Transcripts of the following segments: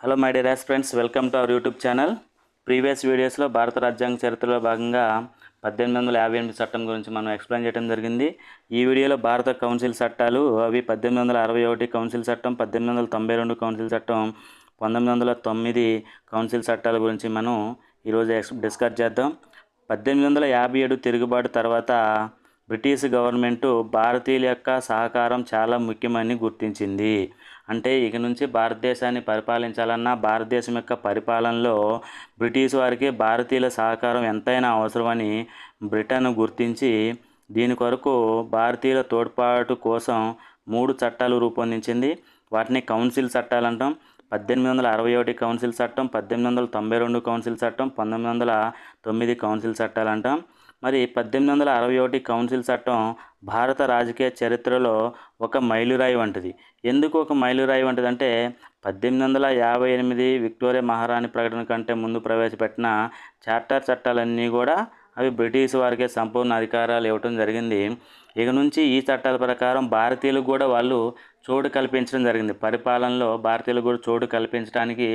Hello my dear friends, welcome to our YouTube channel. Previous వీడియోస్లో భారత రాజ్యాంగ చరిత్రలో భాగంగా 1858 చట్టం గురించి మనం ఎక్స్ప్లెయిన్ చేయడం జరిగింది. ఈ వీడియోలో భారత కౌన్సిల్ చట్టాలు అవి 1861 కౌన్సిల్ చట్టం, 1892 కౌన్సిల్ చట్టం, 1909 కౌన్సిల్ చట్టాల గురించి మనం ఈరోజు డిస్కస్ చేద్దాం. 1857 తిరుగుబాటు తర్వాత బ్రిటిష్ గవర్నమెంటు భారతీయుల యొక్క సహకారం చాలా ముఖ్యమని గుర్తించింది. అంటే ఇక నుంచి భారతదేశాన్ని పరిపాలించాలన్నా భారతదేశం యొక్క పరిపాలనలో బ్రిటిష్ వారికి భారతీయుల సహకారం ఎంతైనా అవసరమని బ్రిటన్ గుర్తించి దీని కొరకు భారతీయుల తోడ్పాటు కోసం 3 చట్టాలు రూపొందించింది. వాటిని కౌన్సిల్ చట్టాలు అంటాం. 1861 కౌన్సిల్ చట్టం, 1892 కౌన్సిల్ చట్టం, 1909 కౌన్సిల్ చట్టాలు అంటాం. మరి 1861 కౌన్సిల్ చట్టం భారత రాజకీయ చరిత్రలో ఒక మైలురాయి వంటిది. ఎందుకు ఒక మైలురాయి వంటిది అంటే 1858 విక్టోరియా మహారాణి ప్రకటన కంటే ముందు ప్రవేశపెట్టిన చార్టర్ చట్టాలన్నీ కూడా అవి బ్రిటిష్ వారికే సంపూర్ణ అధికారాలు ఇవ్వటం జరిగింది. ఇక నుంచి ఈ చట్టాల ప్రకారం భారతీయులకు కూడా వాళ్ళు చోటు కల్పించడం జరిగింది. పరిపాలనలో భారతీయులకు కూడా చోటు కల్పించడానికి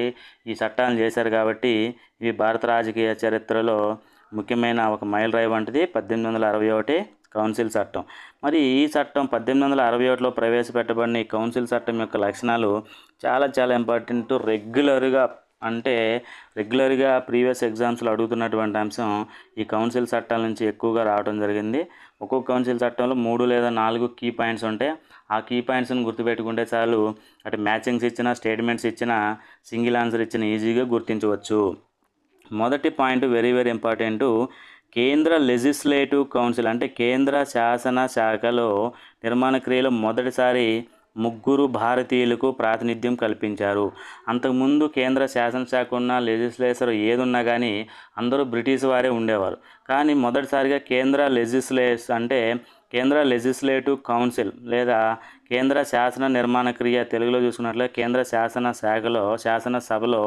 ఈ చట్టాలను చేశారు. కాబట్టి ఇవి భారత రాజకీయ చరిత్రలో ముఖ్యమైన ఒక మైలురాయి వంటిది 1861 కౌన్సిల్ చట్టం. మరి ఈ చట్టం 1861లో ప్రవేశపెట్టబడిన ఈ కౌన్సిల్ చట్టం యొక్క లక్షణాలు చాలా ఇంపార్టెంట్. రెగ్యులర్గా ప్రీవియస్ ఎగ్జామ్స్లో అడుగుతున్నటువంటి అంశం ఈ కౌన్సిల్ చట్టాల నుంచి ఎక్కువగా రావడం జరిగింది. ఒక్కొక్క కౌన్సిల్ చట్టంలో 3 లేదా 4 కీ పాయింట్స్ ఉంటాయి. ఆ కీ పాయింట్స్ని గుర్తుపెట్టుకుంటే చాలు. అటు మ్యాచింగ్స్ ఇచ్చినా, స్టేట్మెంట్స్ ఇచ్చినా, సింగిల్ ఆన్సర్ ఇచ్చినా ఈజీగా గుర్తించవచ్చు. మొదటి పాయింట్ వెరీ ఇంపార్టెంట్. కేంద్ర లెజిస్లేటివ్ కౌన్సిల్ అంటే కేంద్ర శాసన శాఖలో నిర్మాణ క్రియలో మొదటిసారి 3 భారతీయులకు ప్రాతినిధ్యం కల్పించారు. అంతకుముందు కేంద్ర శాసనశాఖ ఉన్న లెజిస్లేచర్ ఏదున్నా కానీ అందరూ బ్రిటిష్ వారే ఉండేవారు. కానీ మొదటిసారిగా కేంద్ర లెజిస్లేటివ్ కౌన్సిల్ లేదా కేంద్ర శాసన నిర్మాణ క్రియ, తెలుగులో చూసుకున్నట్లయితే కేంద్ర శాసనసభలో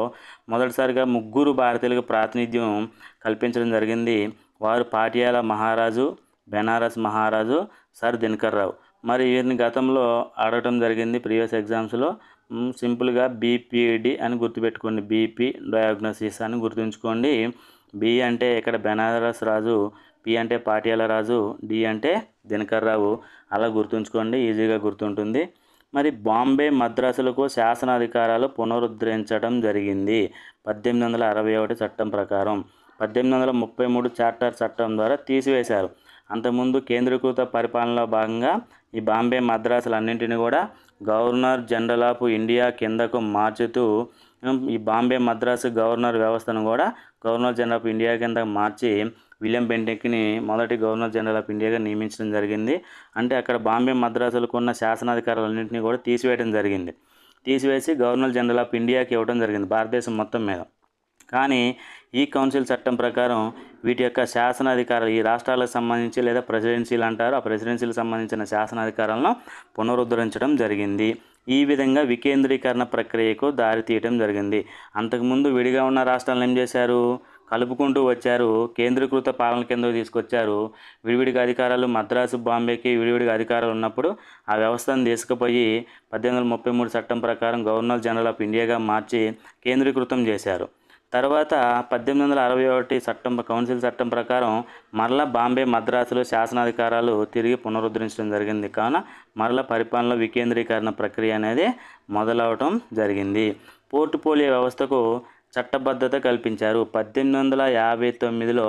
మొదటిసారిగా 3 భారతీయులకు ప్రాతినిధ్యం కల్పించడం జరిగింది. వారు పాటియాలా మహారాజు, బెనారస్ మహారాజు, సర్ దినకర్ రావు. మరి వీరిని గతంలో అడగటం జరిగింది ప్రీవియస్ ఎగ్జామ్స్లో. సింపుల్గా బీపీడి అని గుర్తుపెట్టుకోండి. బీపీ డయాగ్నోసిస్ అని గుర్తుంచుకోండి. బి అంటే ఇక్కడ బెనారస్ రాజు, పి అంటే పాటియాలా రాజు, డి అంటే దినకర్ రావు. అలా గుర్తుంచుకోండి, ఈజీగా గుర్తుంటుంది. మరి బాంబే మద్రాసులకు శాసనాధికారాలు పునరుద్ధరించడం జరిగింది 1861 చట్టం ప్రకారం. 1833 చార్టర్ చట్టం ద్వారా తీసివేశారు. అంతకుముందు కేంద్రీకృత పరిపాలనలో భాగంగా ఈ బాంబే మద్రాసులన్నింటినీ కూడా గవర్నర్ జనరల్ ఆఫ్ ఇండియా కిందకు మార్చుతూ ఈ బాంబే మద్రాసు గవర్నర్ వ్యవస్థను కూడా గవర్నర్ జనరల్ ఆఫ్ ఇండియా కిందకు మార్చి విలియం బెంటిక్ని మొదటి గవర్నర్ జనరల్ ఆఫ్ ఇండియాగా నియమించడం జరిగింది. అంటే అక్కడ బాంబే మద్రాసులకు ఉన్న శాసనాధికారాలన్నింటినీ కూడా తీసివేయడం జరిగింది. తీసివేసి గవర్నర్ జనరల్ ఆఫ్ ఇండియాకి ఇవ్వడం జరిగింది భారతదేశం మొత్తం మీద. కానీ ఈ కౌన్సిల్ చట్టం ప్రకారం వీటి యొక్క శాసనాధికారాలు ఈ రాష్ట్రాలకు సంబంధించి లేదా ప్రెసిడెన్సీలు అంటారు, ఆ ప్రెసిడెన్సీలకు సంబంధించిన శాసనాధికారాలను పునరుద్ధరించడం జరిగింది. ఈ విధంగా వికేంద్రీకరణ ప్రక్రియకు దారితీయడం జరిగింది. అంతకుముందు విడిగా ఉన్న రాష్ట్రాలను ఏం చేశారు? కలుపుకుంటూ వచ్చారు, కేంద్రీకృత పాలన కింద తీసుకొచ్చారు. విడివిడిగా అధికారాలు మద్రాసు, బాంబేకి విడివిడిగా అధికారాలు ఉన్నప్పుడు ఆ వ్యవస్థను తీసుకుపోయి 1833 చట్టం ప్రకారం గవర్నర్ జనరల్ ఆఫ్ ఇండియాగా మార్చి కేంద్రీకృతం చేశారు. తర్వాత 1861 కౌన్సిల్ చట్టం ప్రకారం మరలా బాంబే మద్రాసులో శాసనాధికారాలు తిరిగి పునరుద్ధరించడం జరిగింది. కావున మరలా పరిపాలనలో వికేంద్రీకరణ ప్రక్రియ అనేది మొదలవటం జరిగింది. పోర్టుఫోలియో వ్యవస్థకు చట్టబద్ధత కల్పించారు. 1859లో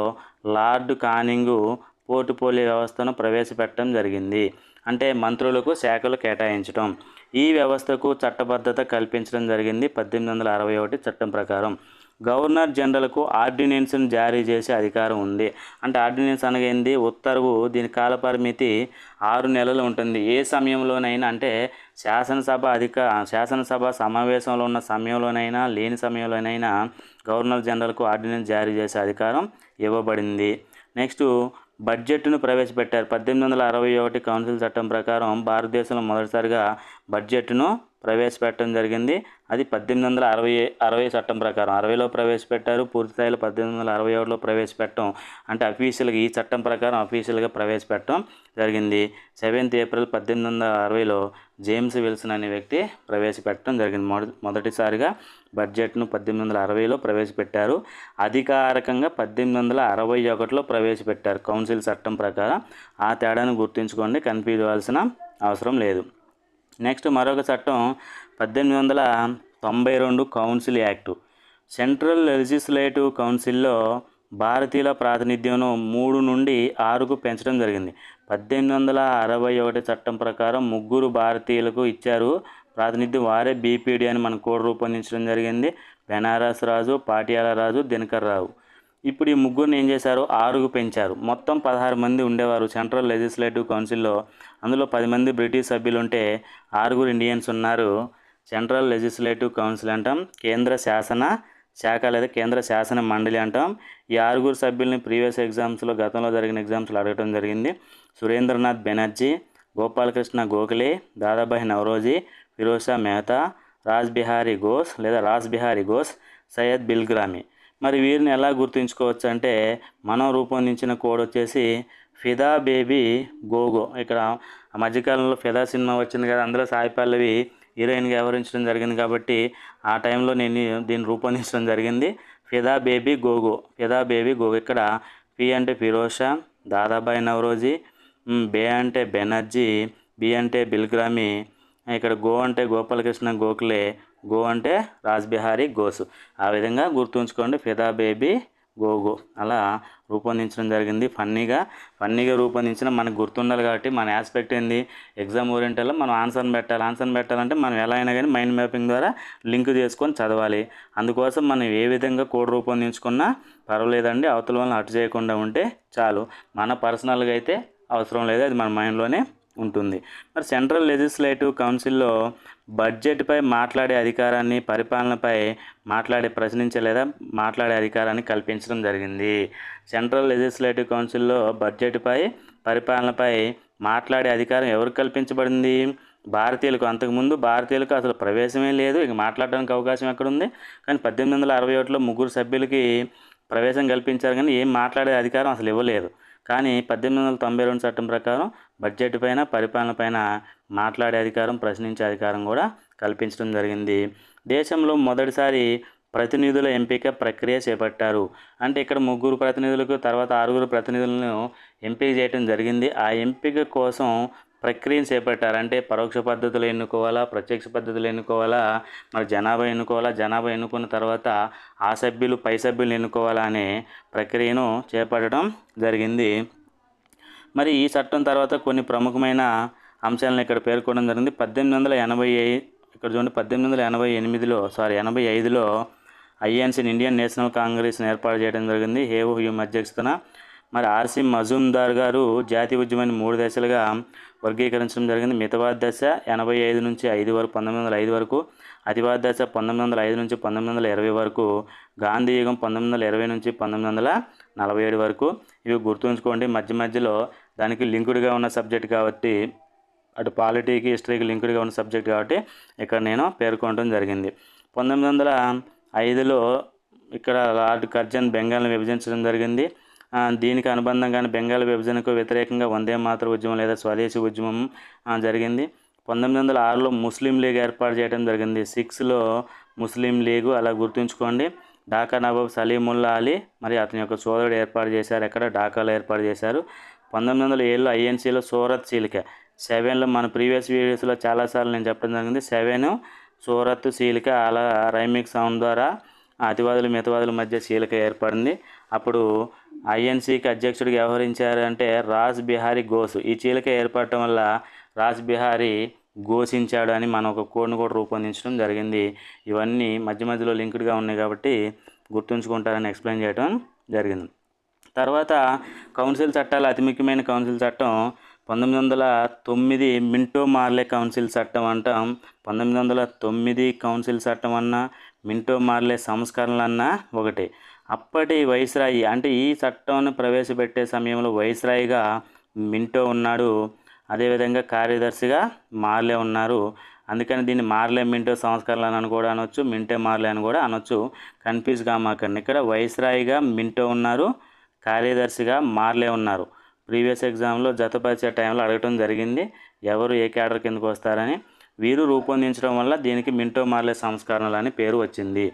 లార్డ్ కానింగ్ పోర్టుఫోలియో వ్యవస్థను ప్రవేశపెట్టడం జరిగింది. అంటే మంత్రులకు శాఖలు కేటాయించడం. ఈ వ్యవస్థకు చట్టబద్ధత కల్పించడం జరిగింది 1861 చట్టం ప్రకారం. గవర్నర్ జనరల్కు ఆర్డినెన్స్ను జారీ చేసే అధికారం ఉంది. అంటే ఆర్డినెన్స్ అనగా ఉత్తర్వు. దీని కాలపరిమితి 6 నెలలు ఉంటుంది. ఏ సమయంలోనైనా అంటే శాసనసభ సమావేశంలో ఉన్న సమయంలోనైనా లేని సమయంలోనైనా గవర్నర్ జనరల్కు ఆర్డినెన్స్ జారీ చేసే అధికారం ఇవ్వబడింది. నెక్స్ట్ బడ్జెట్ను ప్రవేశపెట్టారు. 1861 కౌన్సిల్ చట్టం ప్రకారం భారతదేశంలో మొదటిసారిగా బడ్జెట్ను ప్రవేశపెట్టడం జరిగింది. అది 1860 చట్టం ప్రకారం 60లో ప్రవేశపెట్టారు. పూర్తి స్థాయిలో 1861లో ప్రవేశపెట్టడం అంటే అఫీషియల్గా ఈ చట్టం ప్రకారం అఫీషియల్గా ప్రవేశపెట్టడం జరిగింది. 7th ఏప్రిల్ 1860లో జేమ్స్ విల్సన్ అనే వ్యక్తి ప్రవేశపెట్టడం జరిగింది. మొదటిసారిగా బడ్జెట్ను 1860లో ప్రవేశపెట్టారు. అధికారికంగా 1861లో ప్రవేశపెట్టారు కౌన్సిల్ చట్టం ప్రకారం. ఆ తేడాను గుర్తుంచుకోండి, కన్ఫ్యూజ్ అవ్వాల్సిన అవసరం లేదు. నెక్స్ట్ మరొక చట్టం 1892 కౌన్సిల్ యాక్టు. సెంట్రల్ లెజిస్లేటివ్ కౌన్సిల్లో భారతీయుల ప్రాతినిధ్యం 3 నుండి 6కు పెంచడం జరిగింది. 1861 చట్టం ప్రకారం 3 భారతీయులకు ఇచ్చారు ప్రాతినిధ్యం. వారే బీపీడీ అని మన కోడ్ రూపొందించడం జరిగింది. బెనారస్ రాజు, పాటియాలా రాజు, దినకర్ రావు. ఇప్పుడు ఈ ముగ్గురిని ఏం చేశారు, 6కు పెంచారు. మొత్తం 16 మంది ఉండేవారు సెంట్రల్ లెజిస్లేటివ్ కౌన్సిల్లో. అందులో 10 మంది బ్రిటిష్ సభ్యులు ఉంటే 6 ఇండియన్స్ ఉన్నారు. సెంట్రల్ లెజిస్లేటివ్ కౌన్సిల్ అంటాం. కేంద్ర శాసన శాఖ లేదా కేంద్ర శాసన మండలి అంటాం. ఈ 6 సభ్యుల్ని ప్రీవియస్ ఎగ్జామ్స్లో గతంలో జరిగిన ఎగ్జామ్స్లో అడగడం జరిగింది. సురేంద్రనాథ్ బెనర్జీ, గోపాలకృష్ణ గోఖలే, దాదాభాయ్ నౌరోజీ, ఫిరోజ్ షా మెహతా, రాస్ బిహారీ ఘోష్, సయ్యద్ బిల్గ్రామి. మరి వీరిని ఎలా గుర్తుంచుకోవచ్చు అంటే మనం రూపొందించిన కోడ్ వచ్చేసి ఫిదా బేబీ గోగో. ఇక్కడ మధ్యకాలంలో ఫిదా సినిమా వచ్చింది కదా, అందులో సాయి పల్లవి హీరోయిన్గా వ్యవహరించడం జరిగింది కాబట్టి ఆ టైంలో నేను దీన్ని రూపొందించడం జరిగింది. ఫిదా బేబీ గోగో. ఇక్కడ పి అంటే ఫిరోజ్ షా, దాదాభాయ్ నౌరోజీ, బే అంటే బెనర్జీ, బి అంటే బిల్గ్రామి, ఇక్కడ గో అంటే గోపాలకృష్ణ గోఖలే, గో అంటే రాస్ బిహారీ ఘోష్. ఆ విధంగా గుర్తుంచుకోండి, ఫిదా బేబీ గోగో అలా రూపొందించడం జరిగింది. ఫన్నీగా రూపొందించిన మనకు గుర్తుండాలి కాబట్టి మన ఆస్పెక్ట్ ఏంది, ఎగ్జామ్ ఓరియంటల్లో మనం ఆన్సర్ని పెట్టాలంటే మనం ఎలా అయినా కానీ మైండ్ మ్యాపింగ్ ద్వారా లింక్ చేసుకొని చదవాలి. అందుకోసం మనం ఏ విధంగా కోడ్ రూపొందించుకున్నా పర్వాలేదండి, అవతల వాళ్ళని అటు చేయకుండా ఉంటే చాలు. మన పర్సనల్గా అయితే అవసరం లేదు, అది మన మైండ్లోనే ఉంటుంది. మరి సెంట్రల్ లెజిస్లేటివ్ కౌన్సిల్లో బడ్జెట్పై మాట్లాడే అధికారాన్ని, పరిపాలనపై ప్రశ్నించే లేదా మాట్లాడే అధికారాన్ని కల్పించడం జరిగింది. సెంట్రల్ లెజిస్లేటివ్ కౌన్సిల్లో బడ్జెట్పై, పరిపాలనపై మాట్లాడే అధికారం ఎవరికి కల్పించబడింది, భారతీయులకు. అంతకుముందు భారతీయులకు అసలు ప్రవేశమే లేదు, ఇక మాట్లాడడానికి అవకాశం ఎక్కడుంది. కానీ 1861లో 3 సభ్యులకి ప్రవేశం కల్పించారు, కానీ ఏం మాట్లాడే అధికారం అసలు ఇవ్వలేదు. కానీ 1892 చట్టం ప్రకారం బడ్జెట్ పైన, పరిపాలన పైన మాట్లాడే అధికారం, ప్రశ్నించే అధికారం కూడా కల్పించడం జరిగింది. దేశంలో మొదటిసారి ప్రతినిధుల ఎంపిక ప్రక్రియ చేపట్టారు. అంటే ఇక్కడ 3 ప్రతినిధులకు తర్వాత 6 ప్రతినిధులను ఎంపిక చేయడం జరిగింది. ఆ ఎంపిక కోసం ప్రక్రియను చేపట్టారు. అంటే పరోక్ష పద్ధతులు ఎన్నుకోవాలా, ప్రత్యక్ష పద్ధతులు ఎన్నుకోవాలా, మరి జనాభా ఎన్నుకోవాలా, జనాభా ఎన్నుకున్న తర్వాత ఆ సభ్యులు పై సభ్యులు ఎన్నుకోవాలా అనే ప్రక్రియను చేపట్టడం జరిగింది. మరి ఈ చట్టం తర్వాత కొన్ని ప్రముఖమైన అంశాలను ఇక్కడ పేర్కొనడం జరిగింది. 1885లో ఐఎన్సీ ఇండియన్ నేషనల్ కాంగ్రెస్ని ఏర్పాటు చేయడం జరిగింది, హేవూ హ్యూమ్ అధ్యక్షతన. మరి ఆర్సి మజుందార్ గారు జాతీయ ఉద్యమాన్ని 3 దశలుగా వర్గీకరించడం జరిగింది. మితవాద దశ 85 నుంచి 5 వరకు 1905 వరకు, అతివాద దశ 1905 నుంచి 1920 వరకు, గాంధీ యుగం 1920 నుంచి 1947 వరకు. ఇవి గుర్తుంచుకోండి. మధ్యలో దానికి లింకుడ్గా ఉన్న సబ్జెక్ట్ కాబట్టి, అటు పాలిటీకి హిస్టరీకి లింకుడ్గా ఉన్న సబ్జెక్ట్ కాబట్టి ఇక్కడ నేను పేర్కొనడం జరిగింది. 1905లో ఇక్కడ లార్డ్ కర్జన్ బెంగాల్ని విభజించడం జరిగింది. దీనికి అనుబంధంగానే బెంగాల్ విభజనకు వ్యతిరేకంగా వందే మాతర ఉద్యమం లేదా స్వదేశీ ఉద్యమం జరిగింది. 1906లో ముస్లిం లీగ్ ఏర్పాటు చేయడం జరిగింది. 6లో ముస్లిం లీగు అలా గుర్తుంచుకోండి. ఢాకా నవాబ్ సలీముల్లా అలీ మరి అతని యొక్క సోదరుడు ఏర్పాటు చేశారు, ఎక్కడ ఢాకాలో ఏర్పాటు చేశారు. 1907లో ఐఎన్సీలో సూరత్ చీలిక. 7లో మన ప్రీవియస్ వీడియోస్లో చాలాసార్లు నేను చెప్పడం జరిగింది. 7 సూరత్ చీలిక, అలా రైమిక్ సౌండ్ ద్వారా అతివాదులు మితవాదుల మధ్య చీలిక ఏర్పడింది. అప్పుడు ఐఎన్సీకి అధ్యక్షుడిగా వ్యవహరించారంటే రాస్ బిహారీ ఘోష్. ఈ చీలిక ఏర్పడటం వల్ల రాస్ బిహారీ ఘోషించాడు అని మనం ఒక కోడ్ను కూడా రూపొందించడం జరిగింది. ఇవన్నీ మధ్యలో లింక్డ్గా ఉన్నాయి కాబట్టి గుర్తుంచుకుంటారని ఎక్స్ప్లెయిన్ చేయడం జరిగింది. తర్వాత కౌన్సిల్ చట్టాలు, అతి ముఖ్యమైన కౌన్సిల్ చట్టం 1909 మింటో మార్లే కౌన్సిల్ చట్టం అంటాం. 1909 కౌన్సిల్ చట్టం అన్నా, మింటో మార్లే సంస్కరణలు అన్నా ఒకటి. అప్పటి వైస్రాయి అంటే ఈ చట్టాన్ని ప్రవేశపెట్టే సమయంలో వైస్రాయిగా మింటో ఉన్నాడు, అదేవిధంగా కార్యదర్శిగా మార్లే ఉన్నారు. అందుకని దీన్ని మార్లే మింటో సంస్కరణలు అని కూడా అనొచ్చు, మింటే మార్లే అని కూడా అనొచ్చు. కన్ఫ్యూజ్ కామాకండి. ఇక్కడ వైస్రాయిగా మింటో ఉన్నారు, కార్యదర్శిగా మార్లే ఉన్నారు. ప్రీవియస్ ఎగ్జామ్లో జతపరిచే టైంలో అడగటం జరిగింది ఎవరు ఏ క్యాడర్ కిందకు వస్తారని. వీరు రూపొందించడం వల్ల దీనికి మింటో మార్లే సంస్కరణలు అని పేరు వచ్చింది.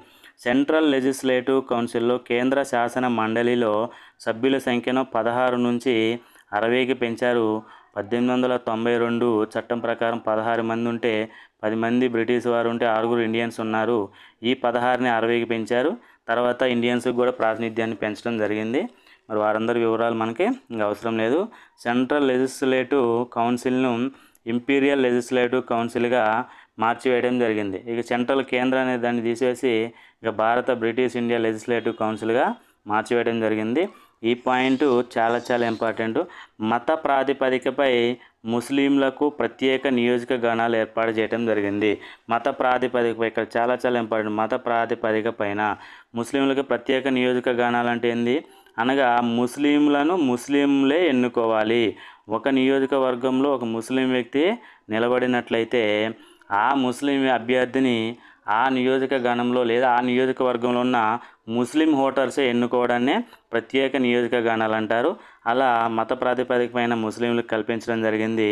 సెంట్రల్ లెజిస్లేటివ్ కౌన్సిల్లో కేంద్ర శాసన మండలిలో సభ్యుల సంఖ్యను 16 నుంచి 60కి పెంచారు. 1892 చట్టం ప్రకారం 16 మంది ఉంటే 10 మంది బ్రిటిష్ వారు ఉంటే 6 ఇండియన్స్ ఉన్నారు. ఈ 16ని 60కి పెంచారు. తర్వాత ఇండియన్స్కి కూడా ప్రాతినిధ్యాన్ని పెంచడం జరిగింది. మరి వారందరి వివరాలు మనకి ఇంకా అవసరం లేదు. సెంట్రల్ లెజిస్లేటివ్ కౌన్సిల్ను ఇంపీరియల్ లెజిస్లేటివ్ కౌన్సిల్గా మార్చివేయడం జరిగింది. ఇక సెంట్రల్ కేంద్ర అనే దాన్ని తీసేసి ఇక భారత బ్రిటిష్ ఇండియా లెజిస్లేటివ్ కౌన్సిల్గా మార్చివేయడం జరిగింది. ఈ పాయింట్ చాలా చాలా ఇంపార్టెంట్. మత ప్రాతిపదికపై ముస్లింలకు ప్రత్యేక నియోజకవర్గాలు ఏర్పాటు చేయడం జరిగింది. మత ప్రాతిపదికపై ఇక్కడ చాలా చాలా ఇంపార్టెంట్. మత ప్రాతిపదిక పైన ముస్లింలకు ప్రత్యేక నియోజకవర్గాలు అంటే ఏంది అనగా ముస్లింలను ముస్లింలే ఎన్నుకోవాలి. ఒక నియోజకవర్గంలో ఒక ముస్లిం వ్యక్తి నిలబడినట్లయితే ఆ ముస్లిం అభ్యర్థిని ఆ నియోజకవర్గంలో లేదా ఆ నియోజకవర్గంలో ఉన్న ముస్లిం ఓటర్సే ఎన్నుకోవడాన్నే ప్రత్యేక నియోజకవర్గాలు అంటారు. అలా మత ప్రాతిపదికమైన ముస్లింలకు కల్పించడం జరిగింది.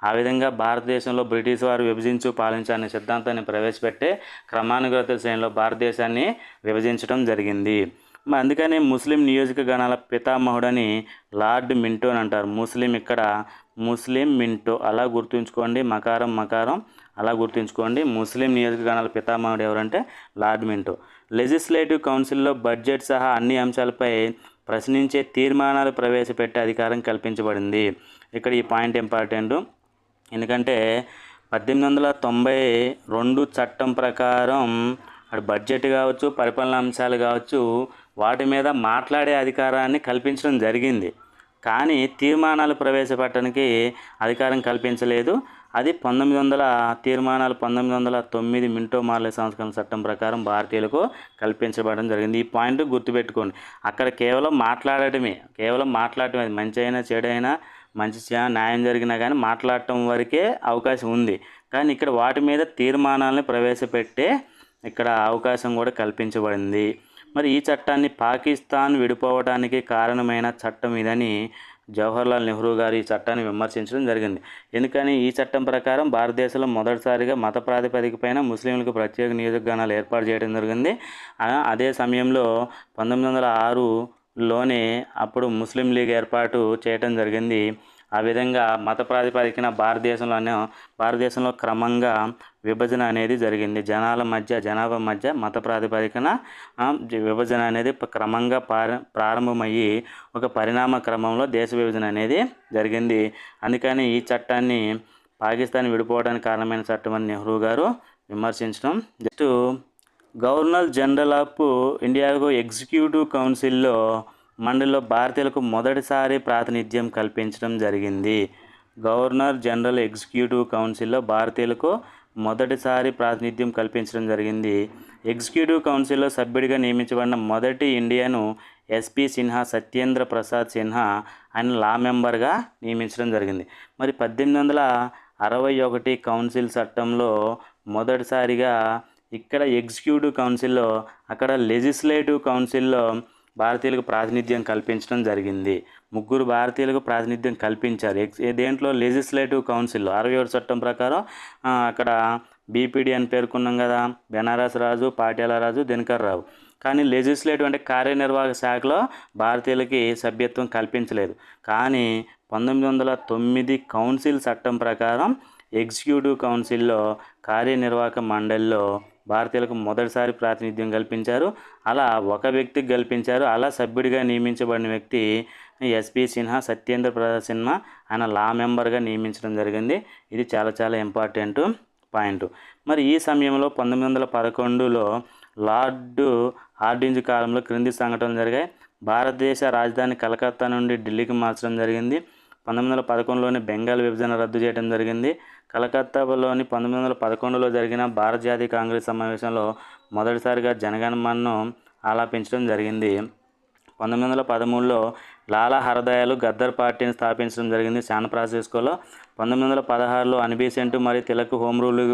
ఆ విధంగా భారతదేశంలో బ్రిటిష్ వారు విభజించు పాలించాలనే సిద్ధాంతాన్ని ప్రవేశపెట్టే క్రమానుగత శ్రేణిలో భారతదేశాన్ని విభజించడం జరిగింది. అందుకని ముస్లిం నియోజకవర్గాల పితామహుడని లార్డ్ మింటో అని అంటారు. ముస్లిం ఇక్కడ ముస్లిం మింటో అలా గుర్తుంచుకోండి. మకారం మకారం అలా గుర్తుంచుకోండి. ముస్లిం నియోజకవర్గాల పితామహుడు ఎవరంటే లార్డ్ మింటో. లెజిస్లేటివ్ కౌన్సిల్లో బడ్జెట్ సహా అన్ని అంశాలపై ప్రశ్నించే తీర్మానాలు ప్రవేశపెట్టే అధికారం కల్పించబడింది. ఇక్కడ ఈ పాయింట్ ఇంపార్టెంట్. ఎందుకంటే 1892 చట్టం ప్రకారం అటు బడ్జెట్ కావచ్చు, పరిపాలన అంశాలు కావచ్చు, వాటి మీద మాట్లాడే అధికారాన్ని కల్పించడం జరిగింది. కానీ తీర్మానాలు ప్రవేశపెట్టడానికి అధికారం కల్పించలేదు. అది 1909 మింటో మార్లే సంస్కరణ చట్టం ప్రకారం భారతీయులకు కల్పించబడడం జరిగింది. ఈ పాయింట్ గుర్తుపెట్టుకోండి. అక్కడ కేవలం మాట్లాడటమే అది మంచి అయినా చెడైనా మంచి న్యాయం జరిగినా కానీ మాట్లాడటం వరకే అవకాశం ఉంది. కానీ ఇక్కడ వాటి మీద తీర్మానాలను ప్రవేశపెట్టే ఇక్కడ అవకాశం కూడా కల్పించబడింది. మరి ఈ చట్టాన్ని పాకిస్తాన్ విడిపోవడానికి కారణమైన చట్టం ఇదని జవహర్లాల్ నెహ్రూ గారు ఈ చట్టాన్ని విమర్శించడం జరిగింది. ఎందుకని ఈ చట్టం ప్రకారం భారతదేశంలో మొదటిసారిగా మత ప్రాతిపదికపైన ముస్లింలకు ప్రత్యేక నియోజకవర్గాలు ఏర్పాటు చేయడం జరిగింది. అదే సమయంలో 1906లోనే అప్పుడు ముస్లిం లీగ్ ఏర్పాటు చేయడం జరిగింది. ఆ విధంగా మత ప్రాతిపదికన భారతదేశంలో క్రమంగా విభజన అనేది జరిగింది. జనాభా మధ్య మత ప్రాతిపదికన విభజన అనేది క్రమంగా ప్రారంభమయ్యి ఒక పరిణామ క్రమంలో దేశ విభజన అనేది జరిగింది. అందుకని ఈ చట్టాన్ని పాకిస్తాన్ విడిపోవడానికి కారణమైన చట్టం అని నెహ్రూ గారు విమర్శించడం. నెక్స్ట్ గవర్నర్ జనరల్ ఆఫ్ ఇండియాకు ఎగ్జిక్యూటివ్ కౌన్సిల్లో మండలిలో భారతీయులకు మొదటిసారి ప్రాతినిధ్యం కల్పించడం జరిగింది. గవర్నర్ జనరల్ ఎగ్జిక్యూటివ్ కౌన్సిల్లో భారతీయులకు మొదటిసారి ప్రాతినిధ్యం కల్పించడం జరిగింది. ఎగ్జిక్యూటివ్ కౌన్సిల్లో సభ్యుడిగా నియమించబడిన మొదటి ఇండియను ఎస్పి సిన్హా, సత్యేంద్ర ప్రసాద్ సిన్హా ఆయన లా మెంబర్గా నియమించడం జరిగింది. మరి 1861 కౌన్సిల్ చట్టంలో మొదటిసారిగా ఇక్కడ ఎగ్జిక్యూటివ్ కౌన్సిల్లో అక్కడ లెజిస్లేటివ్ కౌన్సిల్లో భారతీయులకు ప్రాతినిధ్యం కల్పించడం జరిగింది. 3 భారతీయులకు ప్రాతినిధ్యం కల్పించారు. దేంట్లో లెజిస్లేటివ్ కౌన్సిల్లో 61 చట్టం ప్రకారం అక్కడ బీపీడీ అని పేర్కొన్నాం కదా, బెనారస్ రాజు, పాట్యాల రాజు, దినకర్ రావు. కానీ లెజిస్లేటివ్ అంటే కార్యనిర్వాహక శాఖలో భారతీయులకి సభ్యత్వం కల్పించలేదు. కానీ 1909 కౌన్సిల్ చట్టం ప్రకారం ఎగ్జిక్యూటివ్ కౌన్సిల్లో కార్యనిర్వాహక మండలిలో భారతీయులకు మొదటిసారి ప్రాతినిధ్యం కల్పించారు. అలా ఒక వ్యక్తికి కల్పించారు. అలా సభ్యుడిగా నియమించబడిన వ్యక్తి ఎస్పి సిన్హా, సత్యేంద్ర ప్రసాద్ సిన్హా ఆయన లా మెంబర్గా నియమించడం జరిగింది. ఇది చాలా చాలా ఇంపార్టెంట్ పాయింట్. మరి ఈ సమయంలో 1911లో లార్డ్ హార్డింజ్ కాలంలో క్రింది సంఘటనలు జరిగాయి. భారతదేశ రాజధాని కలకత్తా నుండి ఢిల్లీకి మార్చడం జరిగింది. 1911లోని బెంగాల్ విభజన రద్దు చేయడం జరిగింది. కలకత్తాలోని 1911లో జరిగిన భారత జాతీయ కాంగ్రెస్ సమావేశంలో మొదటిసారిగా జనగణమనను ఆలాపించడం జరిగింది. 1913లో లాలా హరదయాలు గద్దర్ పార్టీని స్థాపించడం జరిగింది శాన్ ఫ్రాన్సిస్కోలో. 1916లో అనిబీసెంట్ మరియు తిలక్ హోమ్ రూల్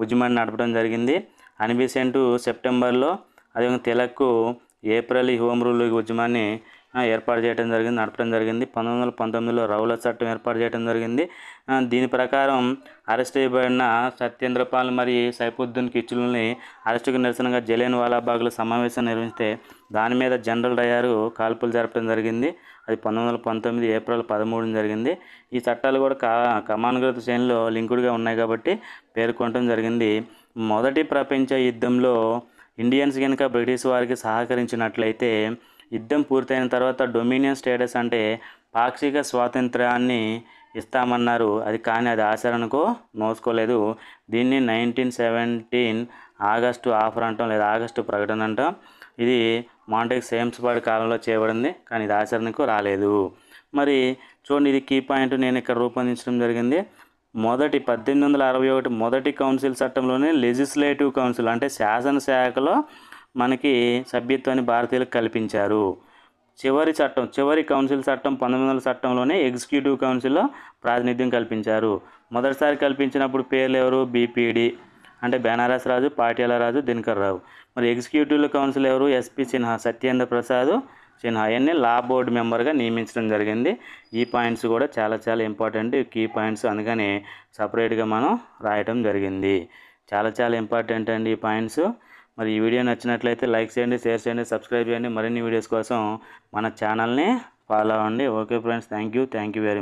ఉద్యమాన్ని నడపడం జరిగింది. అనిబీసెంట్ సెప్టెంబర్లో, అదేవిధంగా తిలక్ ఏప్రిల్ ఈ హోమ్ రూల్ ఉద్యమాన్ని నడపడం జరిగింది. 1919లో రౌలట్ చట్టం ఏర్పాటు చేయడం జరిగింది. దీని ప్రకారం అరెస్ట్ చేయబడిన సత్యేంద్రపాల్ మరియు సైఫుద్దీన్ కిచ్లూని అరెస్టుకు నిరసనగా జలియన్ వాలాబాగ్లో సమావేశం నిర్వహిస్తే దాని మీద జనరల్ డయ్యర్ కాల్పులు జరపడం జరిగింది. అది 1919 ఏప్రిల్ 13 జరిగింది. ఈ చట్టాలు కూడా క్రమానుగత శ్రేణిలో లింకుడుగా ఉన్నాయి కాబట్టి పేర్కొనడం జరిగింది. మొదటి ప్రపంచ యుద్ధంలో ఇండియన్స్ కనుక బ్రిటిష్ వారికి సహకరించినట్లయితే యుద్ధం పూర్తయిన తర్వాత డొమినియన్ స్టేటస్ అంటే పాక్షిక స్వాతంత్ర్యాన్ని ఇస్తామన్నారు. కానీ అది ఆచరణకు నోచుకోలేదు. దీన్ని 1917 ఆగస్టు ఆఫర్ అంటాం, లేదా ఆగస్టు ప్రకటన అంటాం. ఇది మాంటెక్ సేమ్స్బర్గ్ కాలంలో చేయబడింది, కానీ ఇది ఆచరణకు రాలేదు. మరి చూడండి, ఇది కీ పాయింట్ నేను ఇక్కడ రూపొందించడం జరిగింది. 1861 మొదటి కౌన్సిల్ చట్టంలోనే లెజిస్లేటివ్ కౌన్సిల్ అంటే శాసనశాఖలో మనకి సభ్యత్వాన్ని భారతీయులకు కల్పించారు. చివరి కౌన్సిల్ చట్టం 1900 చట్టంలోనే ఎగ్జిక్యూటివ్ కౌన్సిల్లో ప్రాతినిధ్యం కల్పించారు. మొదటిసారి కల్పించినప్పుడు పేర్లు ఎవరు? బీపీడీ అంటే బెనారస్ రాజు, పాటియాలా రాజు, దినకర్ రావు. మరి ఎగ్జిక్యూటివ్ కౌన్సిల్ ఎవరు? ఎస్పి సిన్హా, సత్యేంద్ర ప్రసాద్ సిన్హా. అవన్నీ లా బోర్డు మెంబర్గా నియమించడం జరిగింది. ఈ పాయింట్స్ కూడా చాలా చాలా ఇంపార్టెంట్ కీ పాయింట్స్, అందుకని సపరేట్గా మనం రాయటం జరిగింది. చాలా ఇంపార్టెంట్ అండి ఈ పాయింట్స్. మరి ఈ వీడియో నచ్చినట్లయితే లైక్ చేయండి, షేర్ చేయండి, సబ్స్క్రైబ్ చేయండి. మరిన్ని వీడియోస్ కోసం మన ఛానల్ని ఫాలో అవ్వండి. Okay friends, thank you very much.